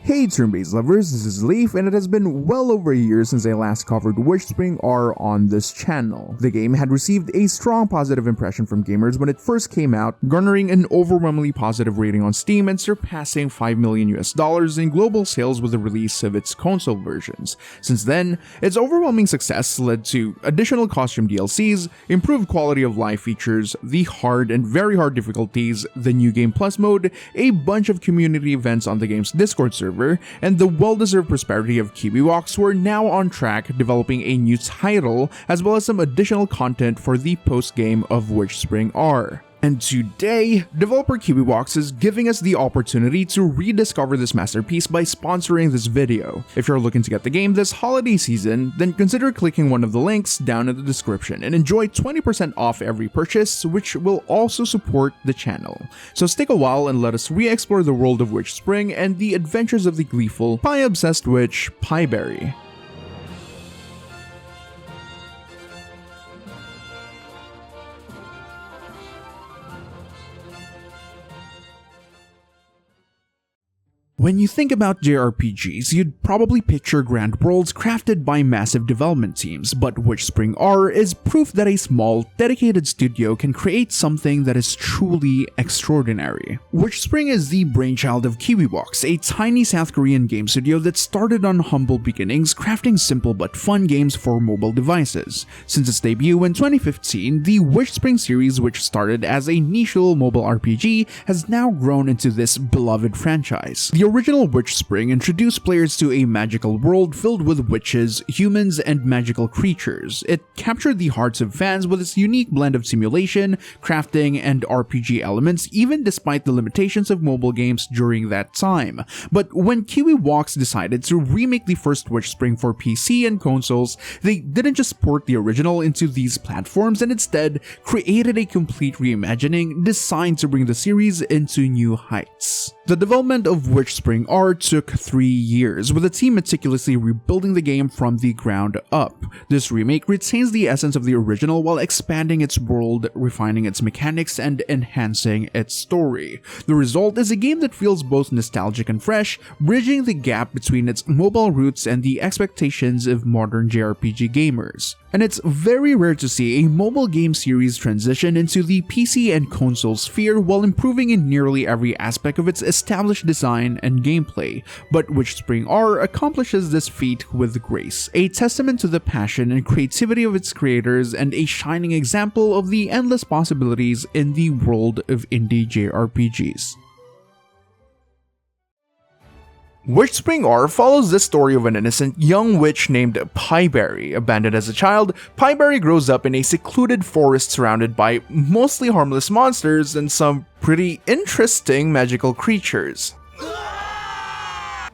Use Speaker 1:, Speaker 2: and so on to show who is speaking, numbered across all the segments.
Speaker 1: Hey turn-based lovers, this is Leaf, and it has been well over a year since I last covered WitchSpringR on this channel. The game had received a strong positive impression from gamers when it first came out, garnering an overwhelmingly positive rating on Steam and surpassing $5 million in global sales with the release of its console versions. Since then, its overwhelming success led to additional costume DLCs, improved quality of life features, the hard and very hard difficulties, the New Game Plus mode, a bunch of community events on the game's Discord server, and the well-deserved prosperity of KiwiWalks, who are now on track developing a new title as well as some additional content for the post-game of WitchSpringR. And today, developer KiwiWalks is giving us the opportunity to rediscover this masterpiece by sponsoring this video. If you're looking to get the game this holiday season, then consider clicking one of the links down in the description and enjoy 20% off every purchase, which will also support the channel. So stick a while and let us re-explore the world of WitchSpring and the adventures of the gleeful, pie-obsessed witch, Pieberry. When you think about JRPGs, you'd probably picture grand worlds crafted by massive development teams, but WitchSpringR is proof that a small, dedicated studio can create something that is truly extraordinary. WitchSpring is the brainchild of KiwiWalks, a tiny South Korean game studio that started on humble beginnings, crafting simple but fun games for mobile devices. Since its debut in 2015, the WitchSpring series, which started as a niche little mobile RPG, has now grown into this beloved franchise. The original WitchSpring introduced players to a magical world filled with witches, humans, and magical creatures. It captured the hearts of fans with its unique blend of simulation, crafting, and RPG elements, even despite the limitations of mobile games during that time. But when KiwiWalks decided to remake the first WitchSpring for PC and consoles, they didn't just port the original into these platforms and instead created a complete reimagining designed to bring the series into new heights. The development of WitchSpringR took 3 years, with the team meticulously rebuilding the game from the ground up. This remake retains the essence of the original while expanding its world, refining its mechanics, and enhancing its story. The result is a game that feels both nostalgic and fresh, bridging the gap between its mobile roots and the expectations of modern JRPG gamers. And it's very rare to see a mobile game series transition into the PC and console sphere while improving in nearly every aspect of its established design and gameplay, but WitchSpringR accomplishes this feat with grace, a testament to the passion and creativity of its creators and a shining example of the endless possibilities in the world of indie JRPGs. WitchSpringR follows the story of an innocent young witch named Pieberry. Abandoned as a child, Pieberry grows up in a secluded forest surrounded by mostly harmless monsters and some pretty interesting magical creatures.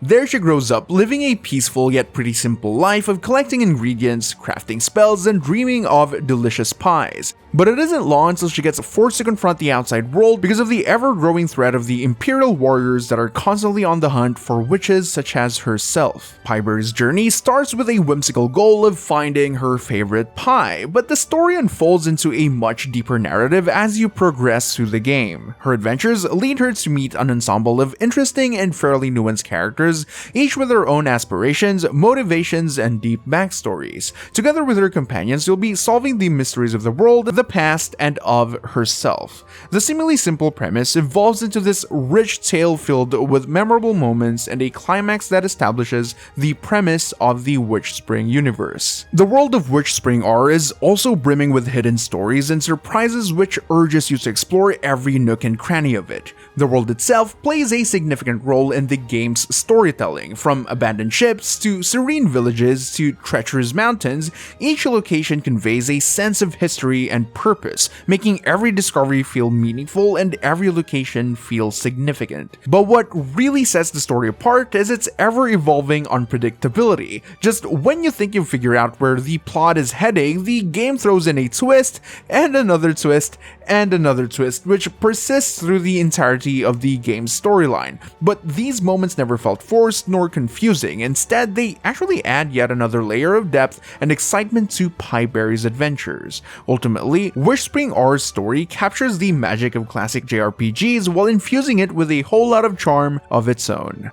Speaker 1: There she grows up, living a peaceful yet pretty simple life of collecting ingredients, crafting spells, and dreaming of delicious pies. But it isn't long until she gets forced to confront the outside world because of the ever-growing threat of the Imperial warriors that are constantly on the hunt for witches such as herself. Pieberry's journey starts with a whimsical goal of finding her favorite pie, but the story unfolds into a much deeper narrative as you progress through the game. Her adventures lead her to meet an ensemble of interesting and fairly nuanced characters, each with their own aspirations, motivations, and deep backstories. Together with her companions, you'll be solving the mysteries of the world, the past, and of herself. The seemingly simple premise evolves into this rich tale filled with memorable moments and a climax that establishes the premise of the WitchSpring universe. The world of WitchSpringR is also brimming with hidden stories and surprises which urges you to explore every nook and cranny of it. The world itself plays a significant role in the game's storytelling, from abandoned ships to serene villages to treacherous mountains. Each location conveys a sense of history and purpose, making every discovery feel meaningful and every location feel significant. But what really sets the story apart is its ever-evolving unpredictability. Just when you think you've figured out where the plot is heading, the game throws in a twist, and another twist, and another twist, which persists through the entirety of the game's storyline. But these moments never felt forced nor confusing. Instead, they actually add yet another layer of depth and excitement to Pieberry's adventures. Ultimately, WitchSpringR's story captures the magic of classic JRPGs while infusing it with a whole lot of charm of its own.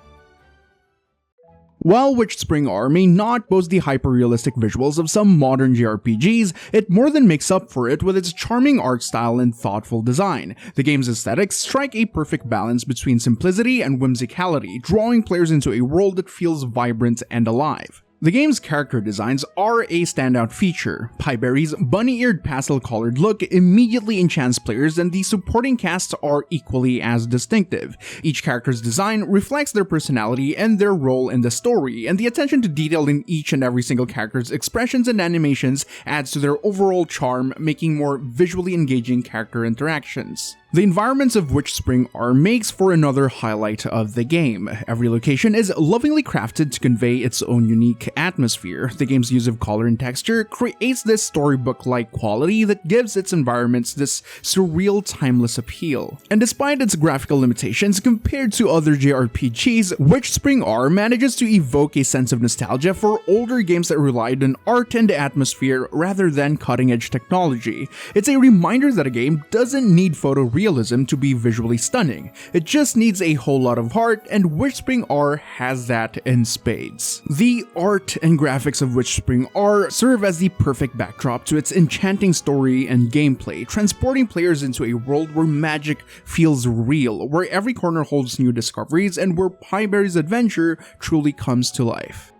Speaker 1: While WitchSpringR may not boast the hyper-realistic visuals of some modern JRPGs, it more than makes up for it with its charming art style and thoughtful design. The game's aesthetics strike a perfect balance between simplicity and whimsicality, drawing players into a world that feels vibrant and alive. The game's character designs are a standout feature. Pieberry's bunny-eared pastel-colored look immediately enchants players, and the supporting casts are equally as distinctive. Each character's design reflects their personality and their role in the story, and the attention to detail in each and every single character's expressions and animations adds to their overall charm, making more visually engaging character interactions. The environments of WitchSpringR makes for another highlight of the game. Every location is lovingly crafted to convey its own unique atmosphere. The game's use of color and texture creates this storybook-like quality that gives its environments this surreal, timeless appeal. And despite its graphical limitations compared to other JRPGs, WitchSpringR manages to evoke a sense of nostalgia for older games that relied on art and atmosphere rather than cutting-edge technology. It's a reminder that a game doesn't need photorealism to be visually stunning. It just needs a whole lot of heart, and WitchSpringR has that in spades. The art and graphics of WitchSpringR serve as the perfect backdrop to its enchanting story and gameplay, transporting players into a world where magic feels real, where every corner holds new discoveries, and where Pieberry's adventure truly comes to life.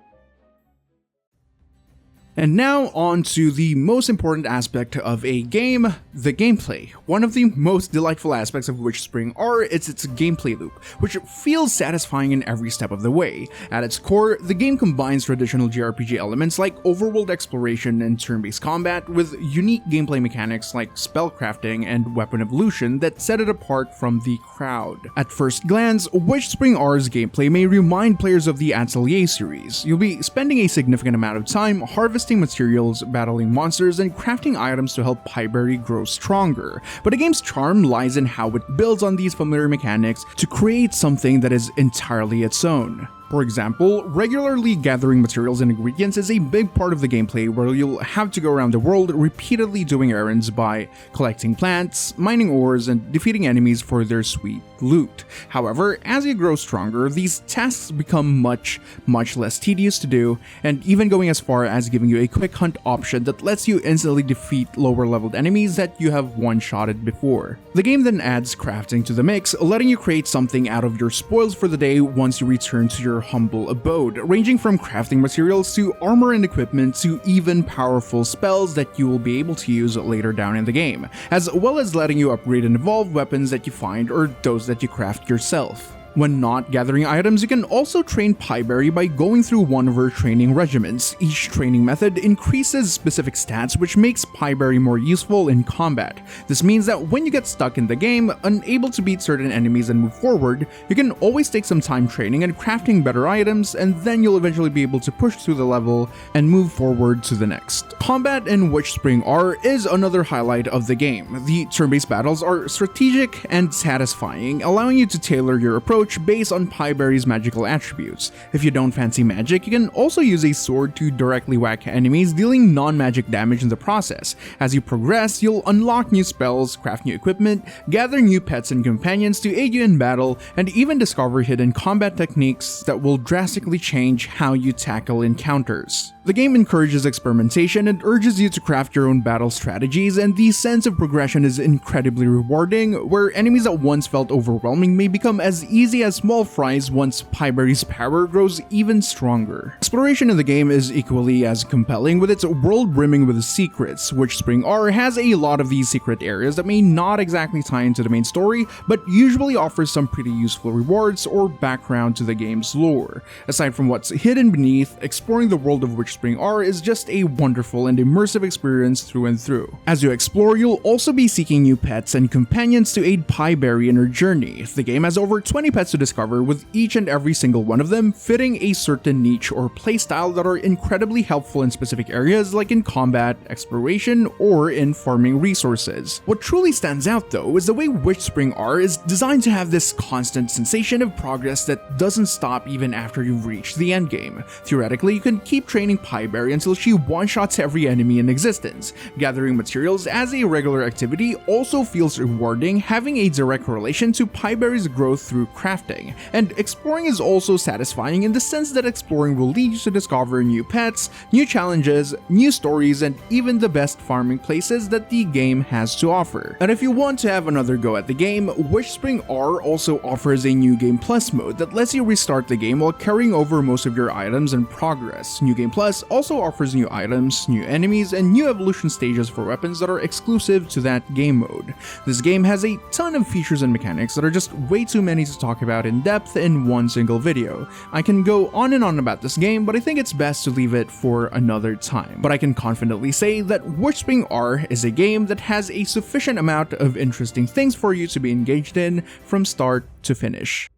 Speaker 1: And now on to the most important aspect of a game, the gameplay. One of the most delightful aspects of WitchSpringR is its gameplay loop, which feels satisfying in every step of the way. At its core, the game combines traditional JRPG elements like overworld exploration and turn-based combat with unique gameplay mechanics like spellcrafting and weapon evolution that set it apart from the crowd. At first glance, WitchSpringR's gameplay may remind players of the Atelier series. You'll be spending a significant amount of time harvesting materials, battling monsters, and crafting items to help Pieberry grow stronger. But the game's charm lies in how it builds on these familiar mechanics to create something that is entirely its own. For example, regularly gathering materials and ingredients is a big part of the gameplay, where you'll have to go around the world repeatedly doing errands by collecting plants, mining ores, and defeating enemies for their sweet loot. However, as you grow stronger, these tasks become much less tedious to do, and even going as far as giving you a quick hunt option that lets you instantly defeat lower leveled enemies that you have one-shotted before. The game then adds crafting to the mix, letting you create something out of your spoils for the day once you return to your humble abode, ranging from crafting materials to armor and equipment to even powerful spells that you will be able to use later down in the game, as well as letting you upgrade and evolve weapons that you find or those that you craft yourself. When not gathering items, you can also train Pieberry by going through one of her training regimens. Each training method increases specific stats, which makes Pieberry more useful in combat. This means that when you get stuck in the game, unable to beat certain enemies and move forward, you can always take some time training and crafting better items, and then you'll eventually be able to push through the level and move forward to the next. Combat in WitchSpringR is another highlight of the game. The turn-based battles are strategic and satisfying, allowing you to tailor your approach based on Pieberry's magical attributes. If you don't fancy magic, you can also use a sword to directly whack enemies, dealing non-magic damage in the process. As you progress, you'll unlock new spells, craft new equipment, gather new pets and companions to aid you in battle, and even discover hidden combat techniques that will drastically change how you tackle encounters. The game encourages experimentation and urges you to craft your own battle strategies, and the sense of progression is incredibly rewarding, where enemies that once felt overwhelming may become as easy as small fries once Pieberry's power grows even stronger. Exploration in the game is equally as compelling, with its world brimming with secrets. WitchSpringR has a lot of these secret areas that may not exactly tie into the main story, but usually offers some pretty useful rewards or background to the game's lore. Aside from what's hidden beneath, exploring the world of WitchSpringR is just a wonderful and immersive experience through and through. As you explore, you'll also be seeking new pets and companions to aid Pieberry in her journey. The game has over 20 pets to discover, with each and every single one of them fitting a certain niche or playstyle that are incredibly helpful in specific areas like in combat, exploration, or in farming resources. What truly stands out though is the way WitchSpringR is designed to have this constant sensation of progress that doesn't stop even after you've reached the endgame. Theoretically, you can keep training Pieberry until she one-shots every enemy in existence. Gathering materials as a regular activity also feels rewarding, having a direct correlation to Pieberry's growth through crafting. crafting. And exploring is also satisfying in the sense that exploring will lead you to discover new pets, new challenges, new stories, and even the best farming places that the game has to offer. And if you want to have another go at the game, WitchSpringR also offers a New Game Plus mode that lets you restart the game while carrying over most of your items and progress. New Game Plus also offers new items, new enemies, and new evolution stages for weapons that are exclusive to that game mode. This game has a ton of features and mechanics that are just way too many to talk about in depth in one single video. I can go on and on about this game, but I think it's best to leave it for another time. But I can confidently say that WitchSpringR is a game that has a sufficient amount of interesting things for you to be engaged in from start to finish.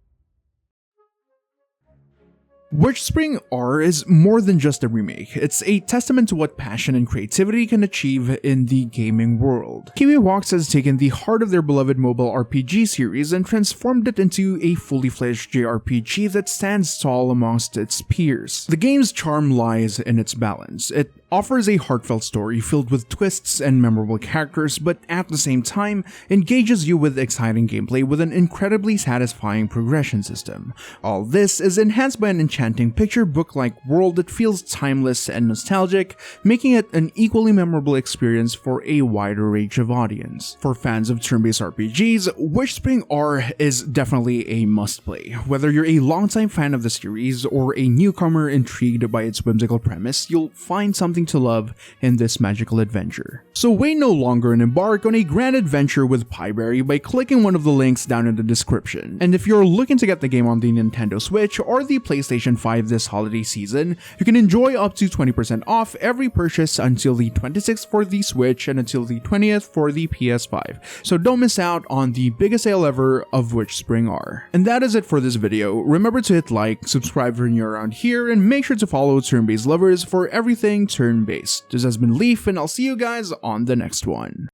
Speaker 1: WitchSpringR is more than just a remake, it's a testament to what passion and creativity can achieve in the gaming world. KiwiWalks has taken the heart of their beloved mobile RPG series and transformed it into a fully fledged JRPG that stands tall amongst its peers. The game's charm lies in its balance. It offers a heartfelt story filled with twists and memorable characters, but at the same time, engages you with exciting gameplay with an incredibly satisfying progression system. All this is enhanced by an enchanting picture book-like world that feels timeless and nostalgic, making it an equally memorable experience for a wider range of audience. For fans of turn-based RPGs, WitchSpringR is definitely a must-play. Whether you're a longtime fan of the series or a newcomer intrigued by its whimsical premise, you'll find something to love in this magical adventure. So wait no longer and embark on a grand adventure with Piberry by clicking one of the links down in the description. And if you're looking to get the game on the Nintendo Switch or the PlayStation 5 this holiday season, you can enjoy up to 20% off every purchase until the 26th for the Switch and until the 20th for the PS5. So don't miss out on the biggest sale ever of WitchSpringR. And that is it for this video. Remember to hit like, subscribe if you're new around here, and make sure to follow turn-based lovers for everything turn-based. This has been Leaf, and I'll see you guys on the next one.